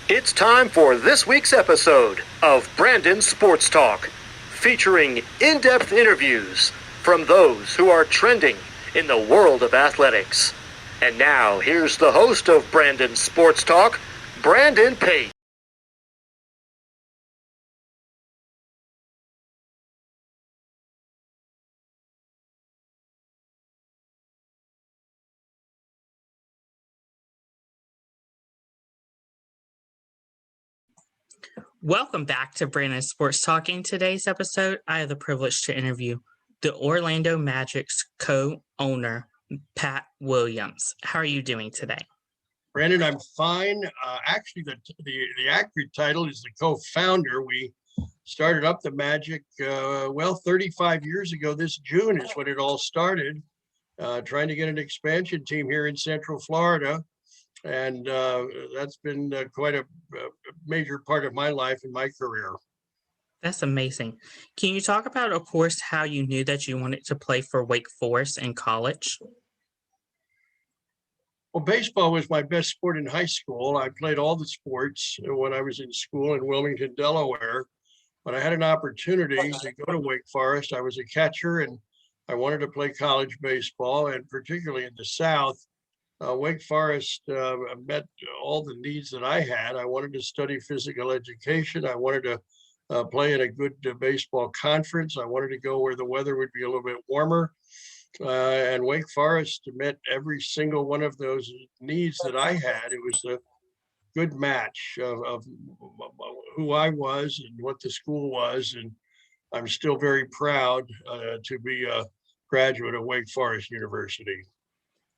It's time for this week's episode of Brandon Sports Talk, featuring in-depth interviews from those who are trending in the world of athletics. And now, here's the host of Brandon Sports Talk, Brandon Pate. Welcome back to Brandon Sports Talk. In today's episode, I have the privilege to interview the Orlando Magic's co-owner, Pat Williams. How are you doing today? Brandon, I'm fine. Actually, the accurate title is the co-founder. We started up the Magic, 35 years ago. This June is when it all started, trying to get an expansion team here in Central Florida. And that's been quite a major part of my life and my career. That's amazing. Can you talk about, of course, how you knew that you wanted to play for Wake Forest in college? Well, baseball was my best sport in high school. I played all the sports when I was in school in Wilmington, Delaware. But I had an opportunity to go to Wake Forest. I was a catcher and I wanted to play college baseball, and particularly in the South. Wake Forest met all the needs that I had. I wanted to study physical education. I wanted to play in a good baseball conference. I wanted to go where the weather would be a little bit warmer. And Wake Forest met every single one of those needs that I had. It was a good match of who I was and what the school was. And I'm still very proud to be a graduate of Wake Forest University.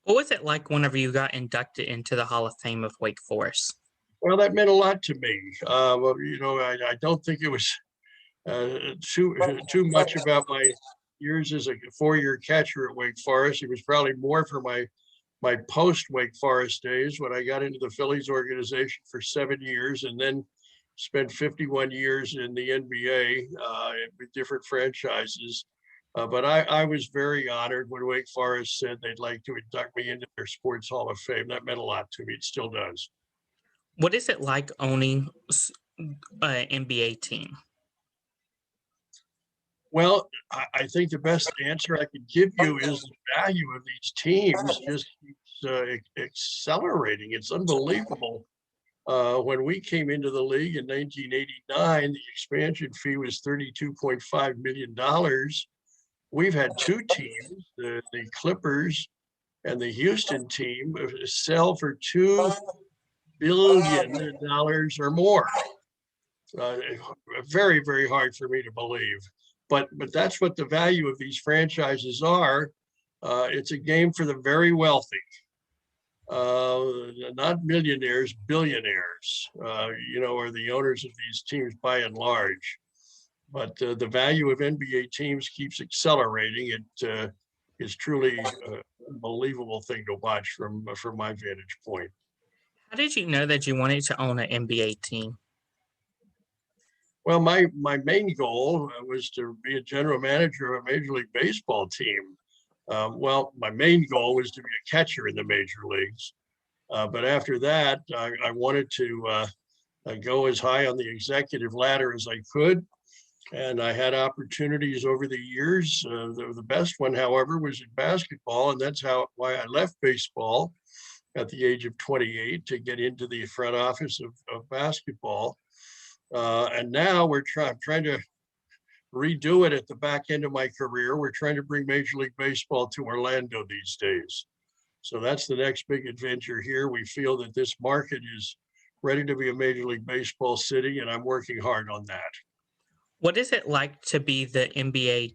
What was it like whenever you got inducted into the Hall of Fame of Wake Forest? Well, that meant a lot to me. I don't think it was too much about my years as a four-year catcher at Wake Forest. It was probably more for my post-Wake Forest days when I got into the Phillies organization for 7 years and then spent 51 years in the NBA with different franchises. But I was very honored when Wake Forest said they'd like to induct me into their Sports Hall of Fame. That meant a lot to me. It still does. What is it like owning an NBA team? Well, I think the best answer I could give you is the value of these teams just keeps accelerating. It's unbelievable. When we came into the league in 1989, the expansion fee was $32.5 million. We've had two teams, the Clippers and the Houston team, sell for $2 billion or more. Very, very hard for me to believe. But that's what the value of these franchises are. It's a game for the very wealthy, not millionaires, billionaires, are the owners of these teams by and large. But the value of NBA teams keeps accelerating. It is truly an unbelievable thing to watch from my vantage point. How did you know that you wanted to own an NBA team? Well, my main goal was to be a general manager of a Major League Baseball team. My main goal was to be a catcher in the major leagues. But after that, I wanted to go as high on the executive ladder as I could. And I had opportunities over the years. The best one, however, was in basketball. And that's why I left baseball at the age of 28 to get into the front office of basketball. And now we're trying to redo it at the back end of my career. We're trying to bring Major League Baseball to Orlando these days. So that's the next big adventure here. We feel that this market is ready to be a Major League Baseball city, and I'm working hard on that. What is it like to be the NBA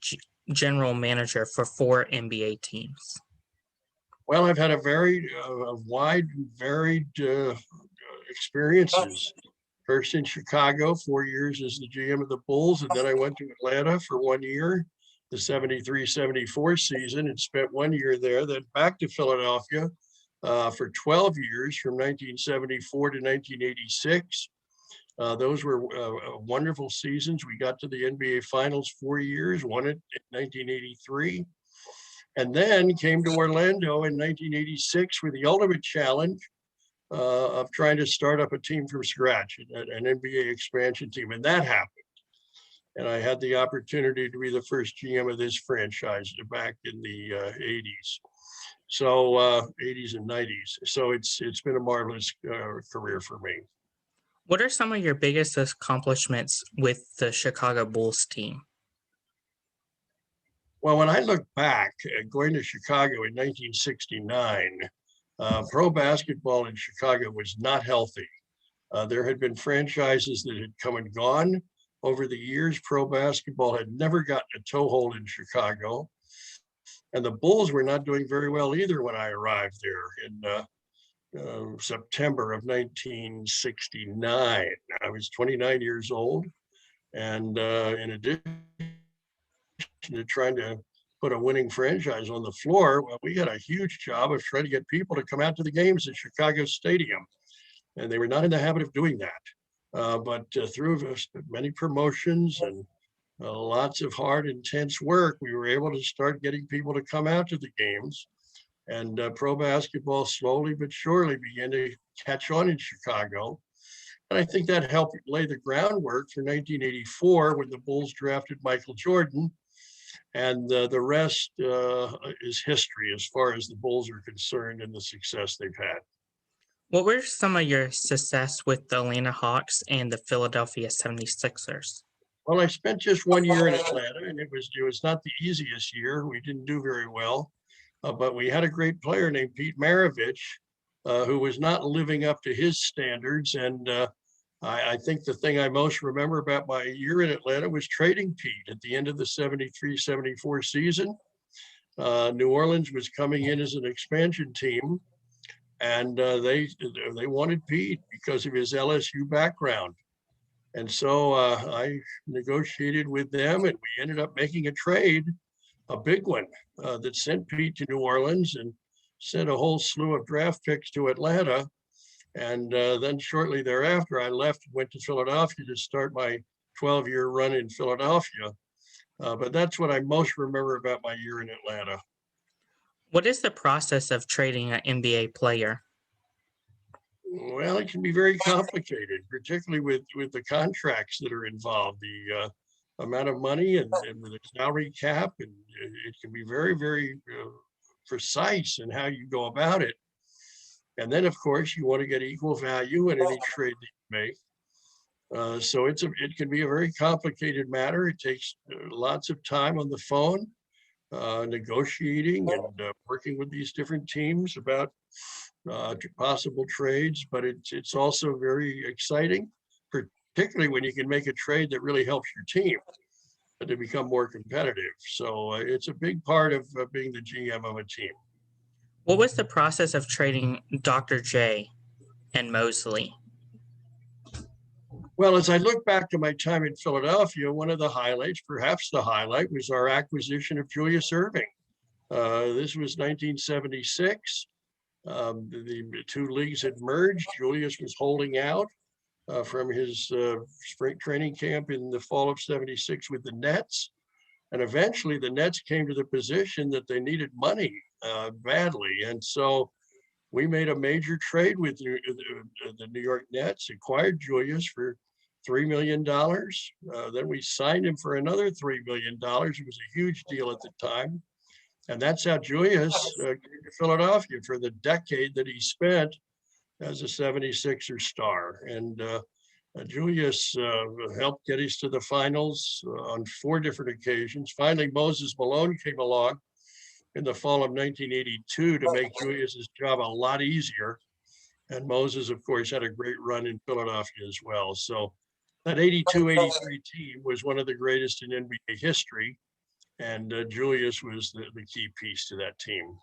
general manager for 4 NBA teams? Well, I've had a very wide, varied experiences. First in Chicago, 4 years as the GM of the Bulls, and then I went to Atlanta for 1 year, the 73-74 season, and spent 1 year there, then back to Philadelphia for 12 years from 1974 to 1986. Those were wonderful seasons. We got to the NBA Finals 4 years, won it in 1983, and then came to Orlando in 1986 for the ultimate challenge of trying to start up a team from scratch, an NBA expansion team, and that happened. And I had the opportunity to be the first GM of this franchise back in the 80s. So 80s and 90s. So it's been a marvelous career for me. What are some of your biggest accomplishments with the Chicago Bulls team? Well, when I look back at going to Chicago in 1969, pro basketball in Chicago was not healthy. There had been franchises that had come and gone over the years. Pro basketball had never gotten a toehold in Chicago. And the Bulls were not doing very well either when I arrived there in September of 1969. I was 29 years old. And in addition to trying to put a winning franchise on the floor, well, we had a huge job of trying to get people to come out to the games at Chicago Stadium. And they were not in the habit of doing that. But through many promotions and lots of hard, intense work, we were able to start getting people to come out to the games. And pro basketball slowly but surely began to catch on in Chicago. And I think that helped lay the groundwork for 1984 when the Bulls drafted Michael Jordan. And the rest is history as far as the Bulls are concerned and the success they've had. What were some of your success with the Atlanta Hawks and the Philadelphia 76ers? Well, I spent just 1 year in Atlanta, and it was not the easiest year. We didn't do very well, but we had a great player named Pete Maravich, who was not living up to his standards. And I think the thing I most remember about my year in Atlanta was trading Pete at the end of the 73-74 season. New Orleans was coming in as an expansion team, and they wanted Pete because of his LSU background. And so I negotiated with them, and we ended up making a trade, a big one, that sent Pete to New Orleans and sent a whole slew of draft picks to Atlanta. And then shortly thereafter, I left and went to Philadelphia to start my 12-year run in Philadelphia. But that's what I most remember about my year in Atlanta. What is the process of trading an NBA player? Well, it can be very complicated, particularly with the contracts that are involved, the amount of money and the salary cap, and it can be very, very precise in how you go about it. And then, of course, you want to get equal value in any trade that you make. So it can be a very complicated matter. It takes lots of time on the phone, negotiating and working with these different teams about possible trades, but it's also very exciting, particularly when you can make a trade that really helps your team to become more competitive. So it's a big part of being the GM of a team. What was the process of trading Dr. J and Mosley? Well, as I look back to my time in Philadelphia, one of the highlights, perhaps the highlight, was our acquisition of Julius Erving. This was 1976. The two leagues had merged. Julius was holding out from his spring training camp in the fall of 76 with the Nets. And eventually the Nets came to the position that they needed money badly. And so we made a major trade with the New York Nets, acquired Julius for $3 million. Then we signed him for another $3 million. It was a huge deal at the time. And that's how Julius came to Philadelphia for the decade that he spent as a 76er star. And Julius helped get us to the finals on 4 different occasions. Finally, Moses Malone came along in the fall of 1982 to make Julius's job a lot easier. And Moses, of course, had a great run in Philadelphia as well. So that 82-83 team was one of the greatest in NBA history. And Julius was the key piece to that team.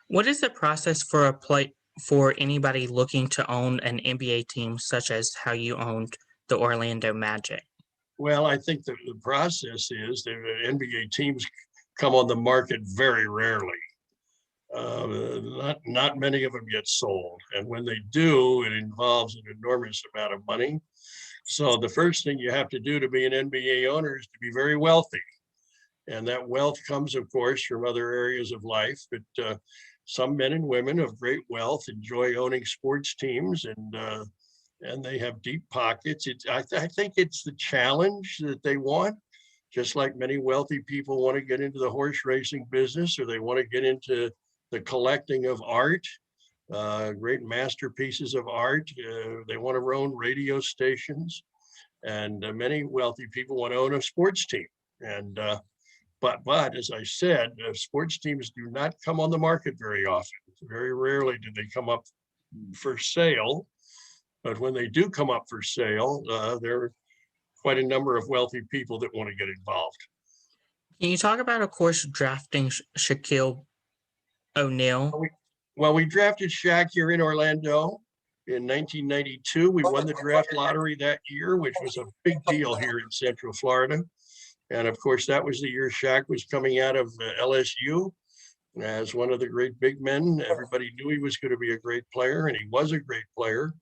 What is the process for anybody looking to own an NBA team, such as how you owned the Orlando Magic? Well, I think the process is that NBA teams come on the market very rarely. Not many of them get sold. And when they do, it involves an enormous amount of money. So the first thing you have to do to be an NBA owner is to be very wealthy. And that wealth comes, of course, from other areas of life. But some men and women of great wealth enjoy owning sports teams, and they have deep pockets. I think it's the challenge that they want, just like many wealthy people want to get into the horse racing business, or they want to get into the collecting of art, great masterpieces of art. They want to own radio stations, and many wealthy people want to own a sports team. And but as I said, sports teams do not come on the market very often. Very rarely do they come up for sale. But when they do come up for sale, there are quite a number of wealthy people that want to get involved. Can you talk about, of course, drafting Shaquille O'Neal? Well, we drafted Shaq here in Orlando in 1992. We won the draft lottery that year, which was a big deal here in Central Florida. And of course, that was the year Shaq was coming out of LSU as one of the great big men. Everybody knew he was going to be a great player, and he was a great player.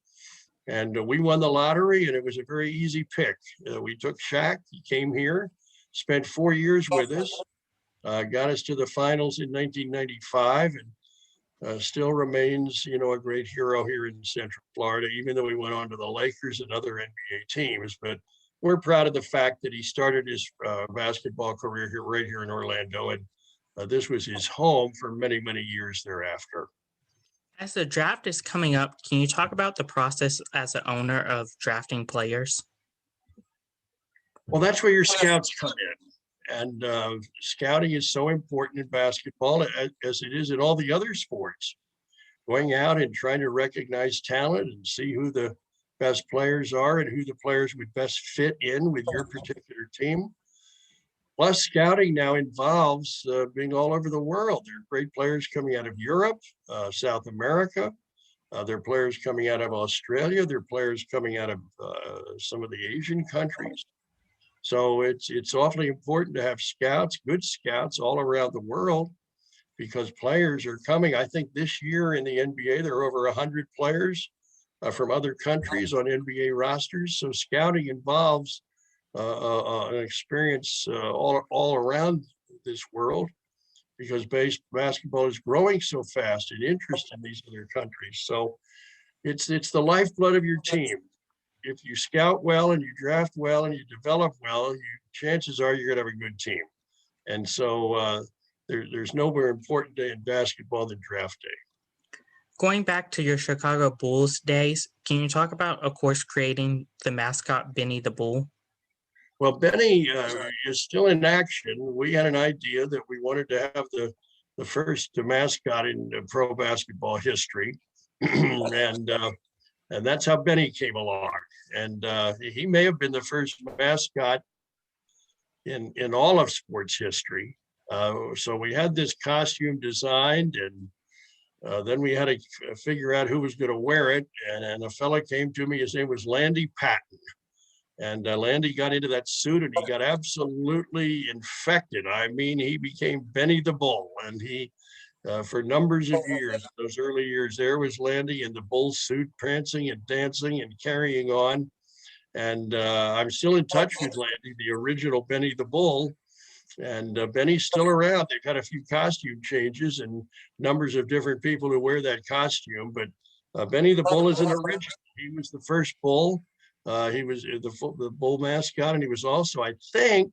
And we won the lottery, and it was a very easy pick. We took Shaq. He came here, spent 4 years with us, got us to the finals in 1995, and still remains, a great hero here in Central Florida, even though he went on to the Lakers and other NBA teams. But we're proud of the fact that he started his basketball career here, right here in Orlando, and this was his home for many, many years thereafter. As the draft is coming up, can you talk about the process as an owner of drafting players? Well, that's where your scouts come in. And scouting is so important in basketball as it is in all the other sports. Going out and trying to recognize talent and see who the best players are and who the players would best fit in with your particular team. Plus, scouting now involves being all over the world. There are great players coming out of Europe, South America. There are players coming out of Australia. There are players coming out of some of the Asian countries. So it's awfully important to have scouts, good scouts all around the world, because players are coming. I think this year in the NBA, there are over 100 players from other countries on NBA rosters. So scouting involves an experience all around this world, because basketball is growing so fast in interest in these other countries. So it's the lifeblood of your team. If you scout well and you draft well and you develop well, chances are you're going to have a good team. And so there's no more important day in basketball than draft day. Going back to your Chicago Bulls days, can you talk about, of course, creating the mascot Benny the Bull? Well, Benny is still in action. We had an idea that we wanted to have the first mascot in pro basketball history. And that's how Benny came along. And he may have been the first mascot in all of sports history. So we had this costume designed, and then we had to figure out who was going to wear it. And a fella came to me, his name was Landy Patton. And Landy got into that suit and he got absolutely infected. I mean, he became Benny the Bull. And he, for numbers of years, those early years, there was Landy in the bull suit, prancing and dancing and carrying on. And I'm still in touch with Landy, the original Benny the Bull. And Benny's still around. They've had a few costume changes and numbers of different people who wear that costume. But Benny the Bull is an original. He was the first bull. He was the bull mascot, and he was also, I think,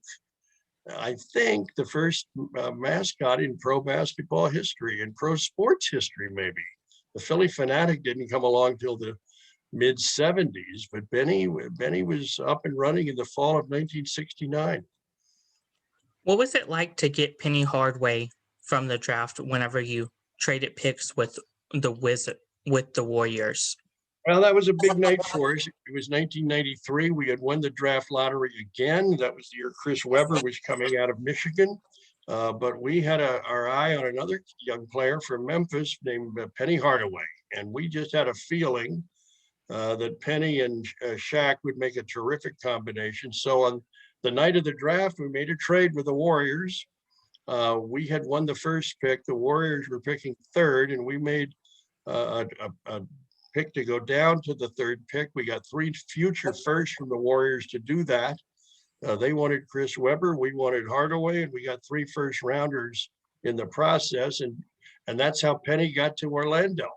the first mascot in pro basketball history and pro sports history, maybe. The Philly Fanatic didn't come along till the mid 70s, but Benny was up and running in the fall of 1969. What was it like to get Penny Hardaway from the draft whenever you traded picks with the Warriors? Well, that was a big night for us. It was 1993. We had won the draft lottery again. That was the year Chris Webber was coming out of Michigan. But we had our eye on another young player from Memphis named Penny Hardaway. And we just had a feeling that Penny and Shaq would make a terrific combination. So on the night of the draft, we made a trade with the Warriors. We had won the first pick. The Warriors were picking third, and we made a pick to go down to the third pick. We got 3 future firsts from the Warriors to do that. They wanted Chris Webber, we wanted Hardaway, and we got 3 first rounders in the process. And And that's how Penny got to Orlando.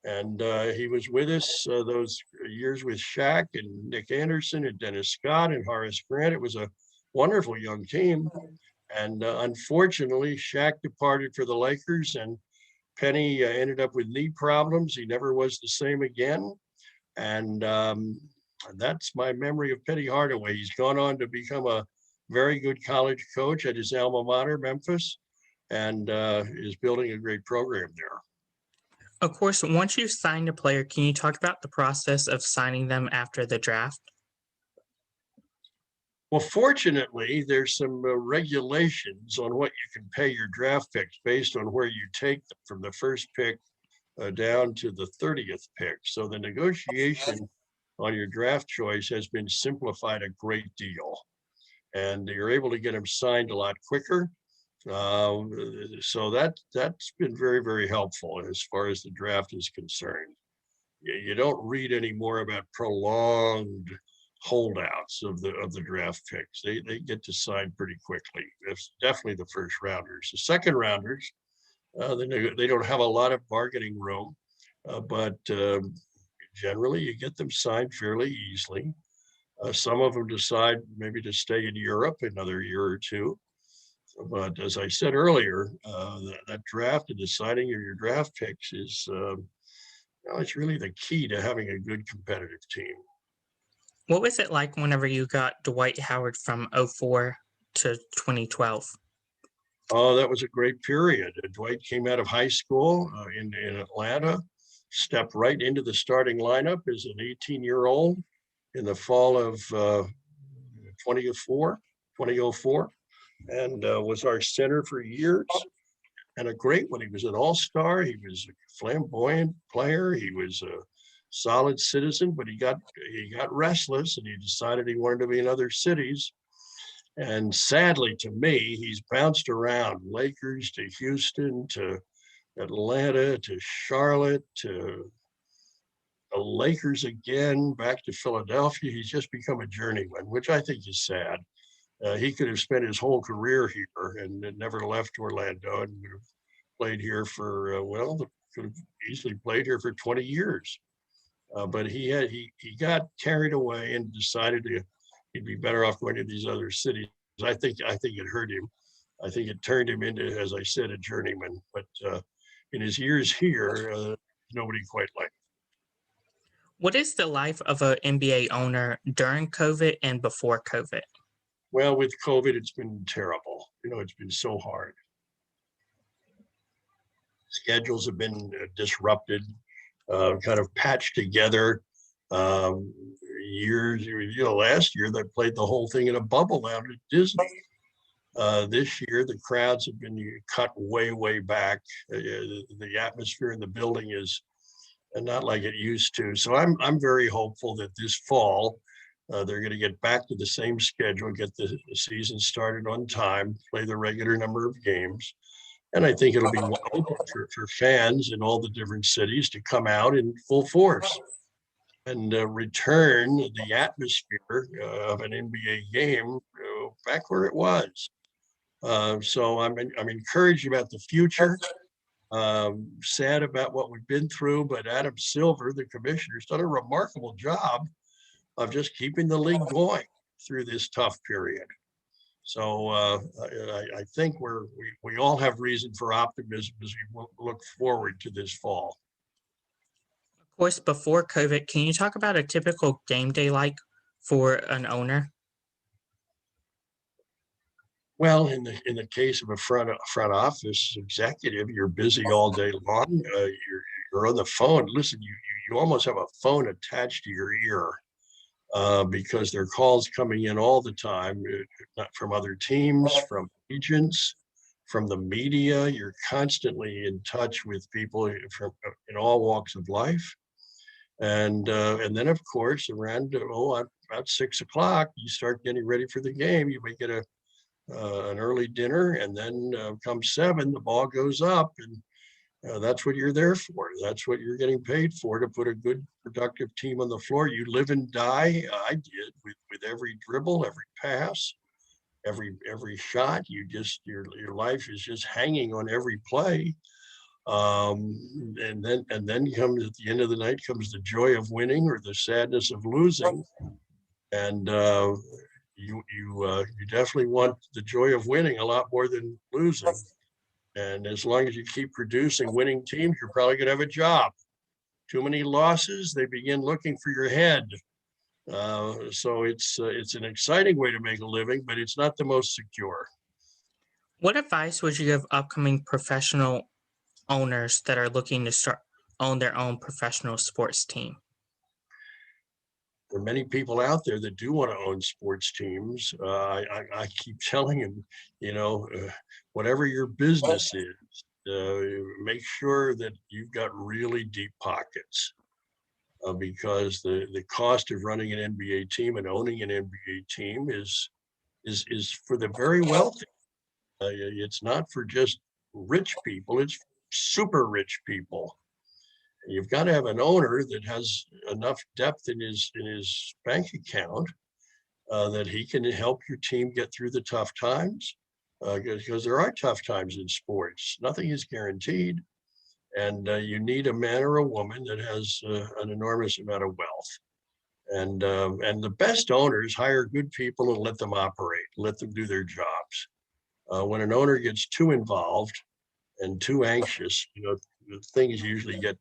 And he was with us those years with Shaq and Nick Anderson and Dennis Scott and Horace Grant. It was a wonderful young team. And unfortunately, Shaq departed for the Lakers, and Penny ended up with knee problems. He never was the same again. And that's my memory of Penny Hardaway. He's gone on to become a very good college coach at his alma mater, Memphis, and is building a great program there. Of course, once you signed a player, can you talk about the process of signing them after the draft? Well, fortunately, there's some regulations on what you can pay your draft picks based on where you take them from the first pick down to the 30th pick. So the negotiation on your draft choice has been simplified a great deal. And you're able to get them signed a lot quicker. So that's been very, very helpful as far as the draft is concerned. You don't read any more about prolonged holdouts of the draft picks. They get to sign pretty quickly. It's definitely the first rounders. The second rounders, they don't have a lot of bargaining room, but generally you get them signed fairly easily. Some of them decide maybe to stay in Europe another year or two. But as I said earlier, that draft and deciding your draft picks is it's really the key to having a good competitive team. What was it like whenever you got Dwight Howard from 04 to 2012? Oh, that was a great period. Dwight came out of high school in Atlanta, stepped right into the starting lineup as an 18-year-old in the fall of 2004, and was our center for years, and a great one. He was an all-star. He was a flamboyant player. He was a solid citizen, but he got restless, and he decided he wanted to be in other cities. And sadly, to me, he's bounced around Lakers to Houston to Atlanta to Charlotte to the Lakers again, back to Philadelphia. He's just become a journeyman, which I think is sad. He could have spent his whole career here and never left Orlando and would have played here for, could have easily played here for 20 years. But he got carried away and decided he'd be better off going to these other cities. I think it hurt him. I think it turned him into, as I said, a journeyman. But in his years here, nobody quite liked him. What is the life of an NBA owner during COVID and before COVID? Well, with COVID, it's been terrible. It's been so hard. Schedules have been disrupted, kind of patched together. Years, last year they played the whole thing in a bubble out at Disney. This year, the crowds have been cut way, way back. The atmosphere in the building is not like it used to. So I'm very hopeful that this fall, they're going to get back to the same schedule, get the season started on time, play the regular number of games. And I think it'll be open for fans in all the different cities to come out in full force and return the atmosphere of an NBA game back where it was. So I'm encouraged about the future. Sad about what we've been through, but Adam Silver, the commissioner's done a remarkable job of just keeping the league going through this tough period. So I think we all have reason for optimism as we look forward to this fall. Of course, before COVID, can you talk about a typical game day like for an owner? Well, in the case of a front office executive, you're busy all day long. You're on the phone. Listen, you almost have a phone attached to your ear because there are calls coming in all the time, from other teams, from agents, from the media. You're constantly in touch with people in all walks of life. And then, of course, around about 6 o'clock, you start getting ready for the game. You may get an early dinner, and then come 7, the ball goes up, and that's what you're there for. That's what you're getting paid for, to put a good, productive team on the floor. You live and die. I did with every dribble, every pass, every shot. Your life is just hanging on every play. And then comes at the end of the night comes the joy of winning or the sadness of losing. And you definitely want the joy of winning a lot more than losing. And as long as you keep producing winning teams, you're probably going to have a job. Too many losses, they begin looking for your head. So it's an exciting way to make a living, but it's not the most secure. What advice would you give upcoming professional owners that are looking to own their own professional sports team? There are many people out there that do want to own sports teams. I keep telling them, whatever your business is, make sure that you've got really deep pockets, because the cost of running an NBA team and owning an NBA team is for the very wealthy. It's not for just rich people, it's super rich people. You've got to have an owner that has enough depth in his bank account that he can help your team get through the tough times, because there are tough times in sports. Nothing is guaranteed, and you need a man or a woman that has an enormous amount of wealth. And the best owners hire good people and let them operate, let them do their jobs. When an owner gets too involved and too anxious, things usually get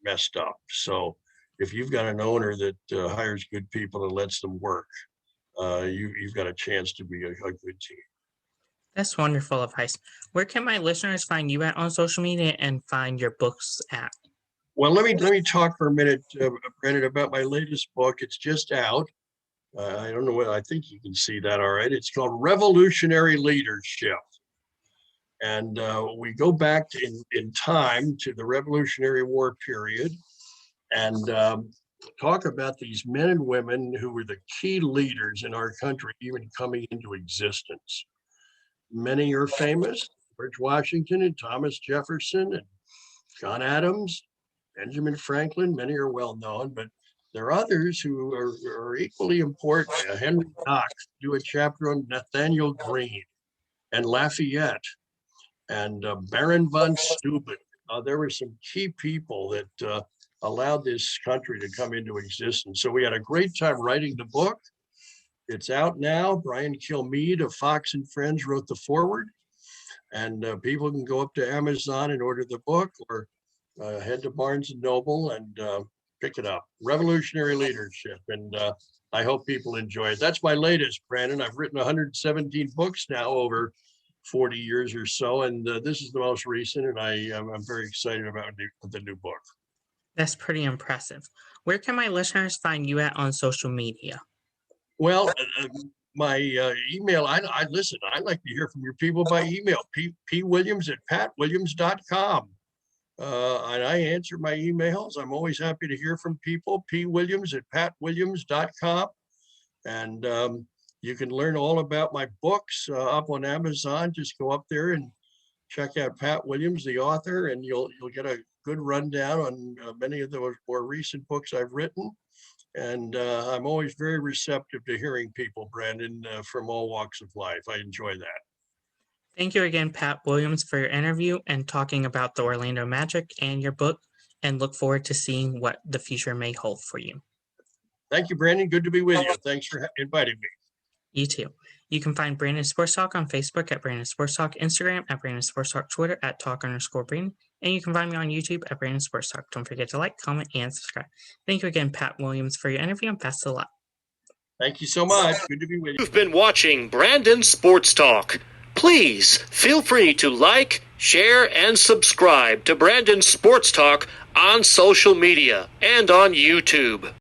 messed up. So if you've got an owner that hires good people and lets them work, you've got a chance to be a good team. That's wonderful advice. Where can my listeners find you at on social media and find your books at? Well, let me talk for a minute, Brandon, about my latest book. It's just out. I don't know what, I think you can see that all right. It's called Revolutionary Leadership. And we go back in time to the Revolutionary War period and talk about these men and women who were the key leaders in our country, even coming into existence. Many are famous: George Washington and Thomas Jefferson and John Adams, Benjamin Franklin. Many are well known, but there are others who are equally important. Henry Knox, do a chapter on Nathaniel Greene and Lafayette and Baron von Steuben. There were some key people that allowed this country to come into existence. So we had a great time writing the book. It's out now. Brian Kilmeade of Fox and Friends wrote the foreword, and people can go up to Amazon and order the book, or head to Barnes and Noble and pick it up. Revolutionary Leadership, and I hope people enjoy it. That's my latest, Brandon. I've written 117 books now over 40 years or so, and this is the most recent, and I'm very excited about the new book. That's pretty impressive. Where can my listeners find you at on social media? Well, my email, I listen, I like to hear from your people by email, pwilliams@patwilliams.com. And I answer my emails. I'm always happy to hear from people, pwilliams@patwilliams.com. And you can learn all about my books up on Amazon. Just go up there and check out Pat Williams, the author, and you'll get a good rundown on many of the more recent books I've written. And I'm always very receptive to hearing people, Brandon, from all walks of life. I enjoy that. Thank you again, Pat Williams, for your interview and talking about the Orlando Magic and your book, and look forward to seeing what the future may hold for you. Thank you, Brandon. Good to be with you. Thanks for inviting me. You too. You can find Brandon Sports Talk on Facebook at Brandon Sports Talk, Instagram at Brandon Sports Talk, Twitter at Talk_Brandon, and you can find me on YouTube at Brandon Sports Talk. Don't forget to like, comment, and subscribe. Thank you again, Pat Williams, for your interview, and best of luck. Thank you so much. Good to be with you. You've been watching Brandon Sports Talk. Please feel free to like, share, and subscribe to Brandon Sports Talk on social media and on YouTube.